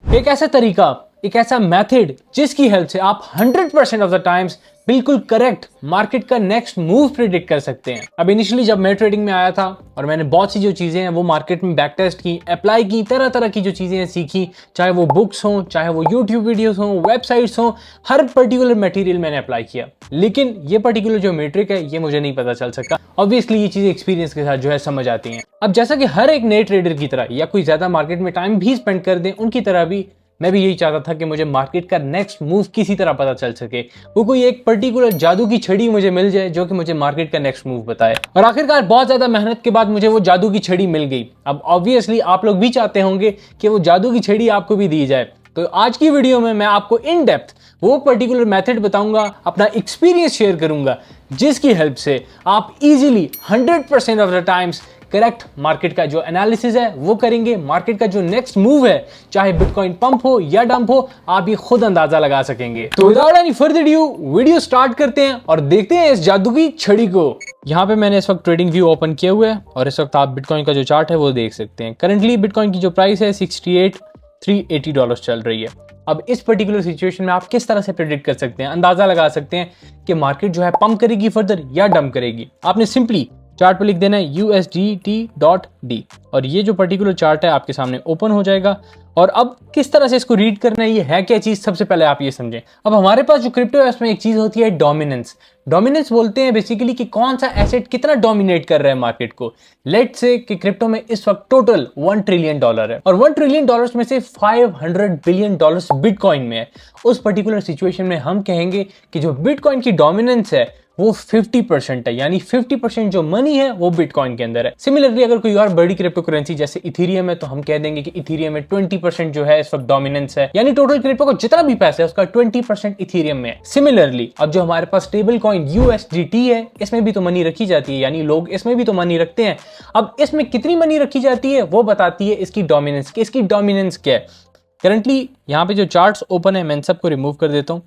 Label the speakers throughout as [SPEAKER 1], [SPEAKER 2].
[SPEAKER 1] एक ऐसा तरीका, एक ऐसा मेथड जिसकी हेल्प से आप 100% ऑफ द टाइम्स बिल्कुल करेक्ट मार्केट का नेक्स्ट मूव प्रिडिक्ट कर सकते हैं। अब इनिशियली जब मैं ट्रेडिंग में आया था और मैंने बहुत सी जो चीजें हैं वो मार्केट में बैक टेस्ट की, अप्लाई की, तरह तरह की जो चीजें हैं सीखी, चाहे वो बुक्स हों, चाहे वो यूट्यूब वीडियोस हों, वेबसाइट्स हों, हर पर्टिकुलर मटेरियल मैंने अप्लाई किया। लेकिन ये पर्टिकुलर जो मेट्रिक है ये मुझे नहीं पता चल सका। ऑब्वियसली ये चीजें एक्सपीरियंस के साथ जो है समझ आती हैं। अब जैसा कि हर एक नए ट्रेडर की तरह या कोई ज्यादा मार्केट में टाइम भी स्पेंड कर दे उनकी तरह भी मैं भी यही चाहता था कि मुझे मार्केट का नेक्स्ट मूव किसी तरह पता चल सके, वो कोई एक पर्टिकुलर जादू की छड़ी मुझे मिल जाए जो कि मुझे मार्केट का नेक्स्ट मूव बताए। और आखिरकार बहुत ज्यादा मेहनत के बाद मुझे वो जादू की छड़ी मिल गई। अब ऑब्वियसली आप लोग भी चाहते होंगे कि वो जादू की छड़ी आपको भी दी जाए, तो आज की वीडियो में मैं आपको इन डेप्थ वो पर्टिकुलर मेथड बताऊंगा, अपना एक्सपीरियंस शेयर करूंगा, जिसकी हेल्प से आप easily 100% of the times correct market का जो एनालिसिस है वो करेंगे। मार्केट का जो नेक्स्ट मूव है, चाहे बिटकॉइन पंप हो या डंप हो, आप ये खुद अंदाजा लगा सकेंगे। तो without any further due video start करते हैं और देखते हैं इस जादू की छड़ी को। यहाँ पे मैंने इस वक्त ट्रेडिंग व्यू ओपन किया हुआ है और इस वक्त आप बिटकॉइन का जो चार्ट है वो देख सकते हैं। करंटली बिटकॉइन की जो प्राइस है $68,380 चल रही है। अब इस पर्टिकुलर सिचुएशन में आप किस तरह से प्रेडिक्ट कर सकते हैं, अंदाजा लगा सकते हैं कि मार्केट जो है पंप करेगी फर्दर या डंप करेगी। आपने सिंपली चार्ट पे लिख देना है USDT.D और ये जो पर्टिकुलर चार्ट है आपके सामने ओपन हो जाएगा। और अब किस तरह से इसको रीड करना है, ये है क्या चीज, सबसे पहले आप ये समझें। अब हमारे पास जो क्रिप्टो है उसमें एक चीज होती है डोमिनेंस। डोमिनेंस बोलते हैं बेसिकली कि कौन सा एसेट कितना डोमिनेट कर रहा है मार्केट को। लेट से कि क्रिप्टो में इस वक्त टोटल $1 ट्रिलियन है और $1 ट्रिलियन में से $500 बिलियन बिटकॉइन में है। उस पर्टिकुलर सिचुएशन में हम कहेंगे कि जो बिटकॉइन की डोमिनेंस है वो 50% है, यानी 50% जो मनी है वो बिटकॉइन के अंदर है। सिमिलरली अगर कोई और बड़ी क्रिप्टो करेंसी जैसे इथेरियम है तो हम कह देंगे कि इथेरियम में 20% जो है इस वक्त डोमिनेंस है, यानी टोटल क्रिप्टो को जितना भी पैसा है उसका 20% इथेरियम में है। सिमिलरली अब जो हमारे पास स्टेबल कॉइन USDT है, इसमें भी तो मनी रखी जाती है, यानी लोग इसमें भी तो मनी रखते हैं। अब इसमें कितनी मनी रखी जाती है वो बताती है इसकी डोमिनेंस। इसकी डोमिनेंस क्या है? करंटली यहाँ पे जो चार्ट्स ओपन है मैं इन सबको रिमूव कर देता हूँ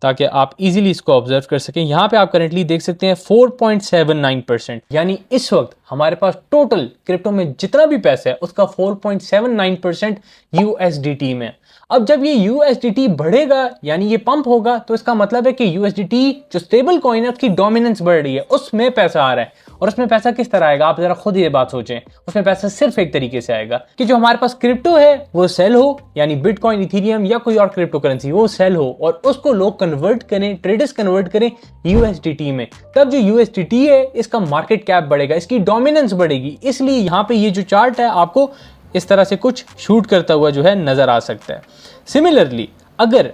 [SPEAKER 1] ताकि आप इजीली इसको ऑब्जर्व कर सकें। यहाँ पे आप करेंटली देख सकते हैं 4.79%, यानी इस वक्त हमारे पास टोटल क्रिप्टो में जितना भी पैसा है उसका 4.79% USDT में। अब जब ये USDT बढ़ेगा यानी ये पंप होगा तो इसका मतलब है कि USDT जो स्टेबल कॉइन है उसकी डोमिनेंस बढ़ रही है, उसमें पैसा आ रहा है। और उसमें पैसा किस तरह आएगा आप जरा खुद ये बात सोचें। उसमें पैसा सिर्फ एक तरीके से आएगा कि जो हमारे पास क्रिप्टो है वो सेल हो, यानी बिटकॉइन, इथेरियम या कोई और क्रिप्टो करेंसी वो सेल हो और उसको लोग कन्वर्ट करें, ट्रेडर्स कन्वर्ट करें USDT में। तब जो USDT है इसका मार्केट कैप बढ़ेगा, इसकी डोमिनेंस बढ़ेगी। इसलिए यहाँ पे ये जो चार्ट है आपको इस तरह से कुछ शूट करता हुआ जो है नजर आ सकता है। सिमिलरली अगर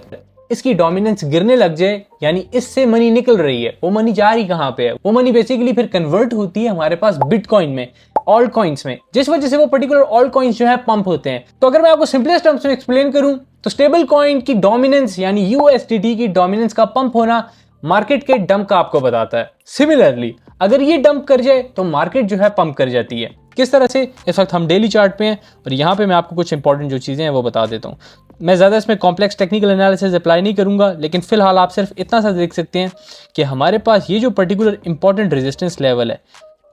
[SPEAKER 1] इसकी डोमिनेंस गिरने लग जाए, यानी इससे मनी निकल रही है, वो मनी जा रही कहां पे है? वो मनी बेसिकली फिर कन्वर्ट होती है हमारे पास बिटकॉइन में, ऑल्ट कॉइन्स में, जिस वजह से वो पर्टिकुलर ऑल्ट कॉइन्स जो है पंप होते हैं। तो अगर मैं आपको सिंपलेस्ट टर्म्स में एक्सप्लेन करूं तो स्टेबल कॉइन की डोमिनेंस यानी USDT की डोमिनेंस का पंप होना मार्केट के डंप का आपको बताता है। सिमिलरली अगर ये डंप कर जाए तो मार्केट जो है पंप कर जाती है। किस तरह से? इस वक्त हम डेली चार्ट पे हैं और यहाँ पे मैं आपको कुछ इंपॉर्टेंट जो चीजें हैं वो बता देता हूँ। मैं ज़्यादा इसमें कॉम्प्लेक्स टेक्निकल एनालिसिस अप्लाई नहीं करूंगा, लेकिन फिलहाल आप सिर्फ इतना सा देख सकते हैं कि हमारे पास ये जो पर्टिकुलर इंपॉर्टेंट रेजिस्टेंस लेवल है,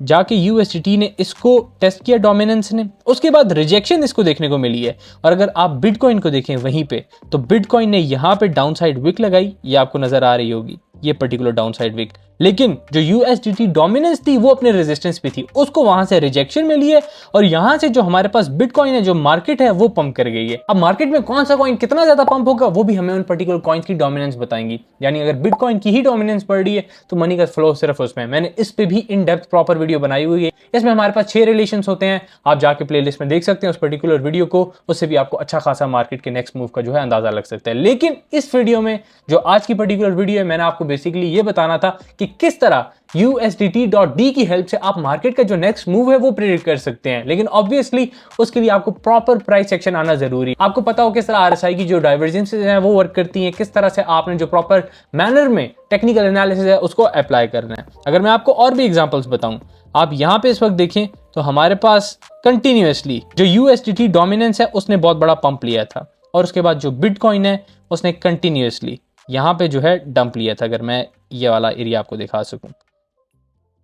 [SPEAKER 1] जाके USDT ने इसको टेस्ट किया डोमिनेंस ने, उसके बाद रिजेक्शन इसको देखने को मिली है। और अगर आप बिटकॉइन को देखें वहीं पे तो बिटकॉइन ने यहाँ पे डाउन साइड विक लगाई, ये आपको नजर आ रही होगी, ये पर्टिकुलर डाउन साइड विक। लेकिन जो USDT डोमिनेंस थी वो अपने रेजिस्टेंस पे थी, उसको वहां से रिजेक्शन मिली है और यहां से जो हमारे पास बिटकॉइन है, जो मार्केट है, वो पंप कर गई है। अब मार्केट में कौन सा कॉइन कितना ज्यादा पंप होगा वो भी हमें उन पर्टिकुलर कॉइन्स की डोमिनेंस बताएंगी। यानी अगर बिटकॉइन की ही डोमिनेंस बढ़ रही है तो मनी का फ्लो सिर्फ उसमें। मैंने इस पे भी इन डेप्थ प्रॉपर वीडियो बनाई हुई है, इसमें हमारे पास 6 रिलेशन होते हैं। आप जाके प्लेलिस्ट में देख सकते हैं उस पर्टिकुलर वीडियो को, उससे भी आपको अच्छा खासा मार्केट के नेक्स्ट मूव का जो है अंदाजा लग सकता है। लेकिन इस वीडियो में जो आज की पर्टिकुलर वीडियो है, मैंने आपको बेसिकली ये बताना था कि किस तरह USDT.D की हेल्प से आप मार्केट का जो नेक्स्ट मूव है वो प्रेडिक्ट कर सकते हैं। लेकिन ऑब्वियसली उसके लिए आपको प्रॉपर प्राइस सेक्शन आना जरूरी है। आपको पता हो किस तरह RSI की जो डाइवर्जेंसेस हैं वो वर्क करती हैं, किस तरह से आपने जो प्रॉपर मैनर में टेक्निकल एनालिसिस है उसको अप्लाई करना है। अगर मैं आपको और भी एग्जांपल्स बताऊं, आप यहां पे इस वक्त देखें तो हमारे पास कंटिन्यूअसली जो USDT डोमिनेंस है उसने बहुत बड़ा पंप लिया था और उसके बाद जो बिटकॉइन है उसने कंटिन्यूअसली यहाँ पे जो है डंप लिया था। अगर मैं ये वाला एरिया आपको दिखा सकूं,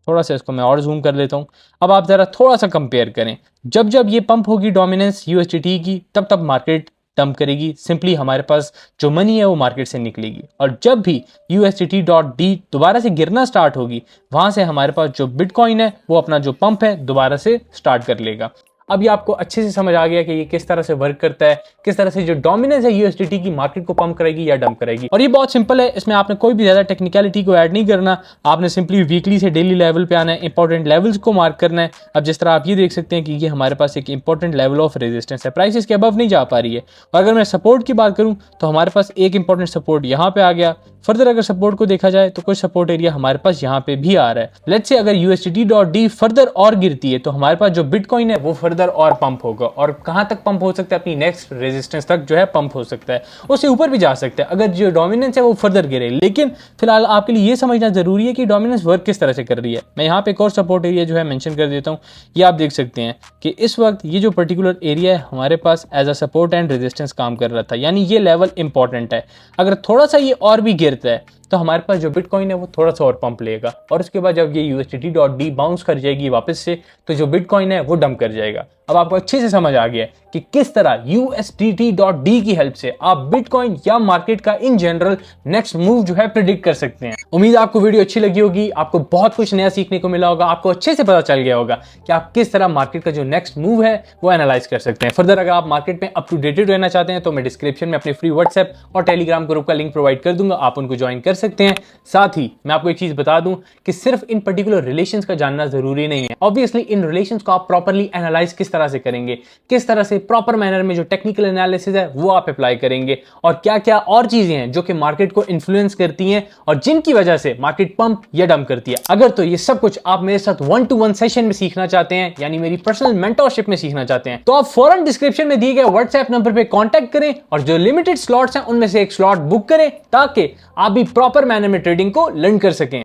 [SPEAKER 1] थोड़ा सा इसको मैं और जूम कर लेता हूं। अब आप जरा थोड़ा सा कंपेयर करें, जब जब ये पंप होगी डोमिनेंस USDT की, तब तब मार्केट डंप करेगी, सिंपली हमारे पास जो मनी है वो मार्केट से निकलेगी। और जब भी USDT.D दोबारा से गिरना स्टार्ट होगी, वहां से हमारे पास जो बिटकॉइन है वो अपना जो पंप है दोबारा से स्टार्ट कर लेगा। अब ये आपको अच्छे से समझ आ गया कि ये किस तरह से वर्क करता है, किस तरह से जो डोमिनेंस है USDT की मार्केट को पंप करेगी या डंप करेगी। और ये बहुत सिंपल है, इसमें आपने कोई भी ज्यादा टेक्निकलिटी को ऐड नहीं करना, आपने सिंपली वीकली से डेली लेवल पे आना है, इंपॉर्टेंट लेवल्स को मार्क करना है। अब जिस तरह आप ये देख सकते हैं कि ये हमारे पास एक इंपॉर्टेंट लेवल ऑफ रेजिस्टेंस है, प्राइस के अबव नहीं जा पा रही है। और अगर मैं सपोर्ट की बात करूं तो हमारे पास एक इंपॉर्टेंट सपोर्ट यहाँ पे आ गया। फर्दर अगर सपोर्ट को देखा जाए तो कुछ सपोर्ट एरिया हमारे पास यहाँ पे भी आ रहा है। लेट्स से अगर USDT.D फर्दर और गिरती है तो हमारे पास जो बिटकॉइन है वो फर्दर और पंप होगा। और कहां तक पंप हो सकता है, अपनी नेक्स्ट रेजिस्टेंस तक जो है पंप हो सकता है, उससे ऊपर भी जा सकता है अगर जो डोमिनेंस है वो फर्दर गिरे। लेकिन फिलहाल आपके लिए ये समझना जरूरी है कि डोमिनेंस वर्क किस तरह से कर रही है। मैं यहाँ पे एक और सपोर्ट एरिया जो है मेंशन कर देता हूँ। ये आप देख सकते हैं कि इस वक्त ये जो पर्टिकुलर एरिया है हमारे पास as a support and resistance काम कर रहा था, यानी ये लेवल इंपॉर्टेंट है। अगर थोड़ा सा ये और भी गिरता है तो हमारे पास जो बिटकॉइन है वो थोड़ा सा और पंप लेगा, और उसके बाद जब ये USDT.D बाउंस कर जाएगी वापस से, तो जो बिटकॉइन है वो डंप कर जाएगा। अब आपको अच्छे से समझ आ गया कि किस तरह USDT.D की हेल्प से आप बिटकॉइन या मार्केट का इन जनरल नेक्स्ट मूव जो है प्रिडिक्ट कर सकते हैं। उम्मीद आपको वीडियो अच्छी लगी होगी, आपको बहुत कुछ नया सीखने को मिला होगा, आपको अच्छे से पता चल गया होगा कि आप किस तरह मार्केट का जो नेक्स्ट मूव है वो एनालाइज कर सकते हैं। फर्दर अगर आप मार्केट में अप टू डेटेड रहना चाहते हैं तो मैं डिस्क्रिप्शन में अपने फ्री व्हाट्सएप और टेलीग्राम ग्रुप का लिंक प्रोवाइड कर दूंगा, आप उनको ज्वाइन कर सकते हैं। साथ ही मैं आपको एक चीज बता दूं कि सिर्फ इन पर्टिकुलर रिलेशंस का जानना जरूरी नहीं है। ऑब्वियसली इन रिलेशंस को आप प्रॉपर्ली एनालाइज किस तरह से करेंगे, किस तरह से प्रॉपर मैनर में जो टेक्निकल एनालिसिस है वो आप अप्लाई करेंगे, और क्या क्या और चीजें हैं जो कि मार्केट को इन्फ्लुएंस करती हैं और जिनकी वजह से मार्केट पंप या डंप करती है। अगर तो ये सब कुछ आप मेरे साथ 1-to-1 सेशन में सीखना चाहते हैं, यानी मेरी पर्सनल मेंटरशिप में सीखना चाहते हैं, तो आप फौरन डिस्क्रिप्शन में दिए गए व्हाट्सएप नंबर पे कांटेक्ट करें और जो लिमिटेड स्लॉट्स हैं उनमें से एक स्लॉट बुक करें, ताकि आप भी प्रॉपर मैनर में ट्रेडिंग को लर्न कर सकें।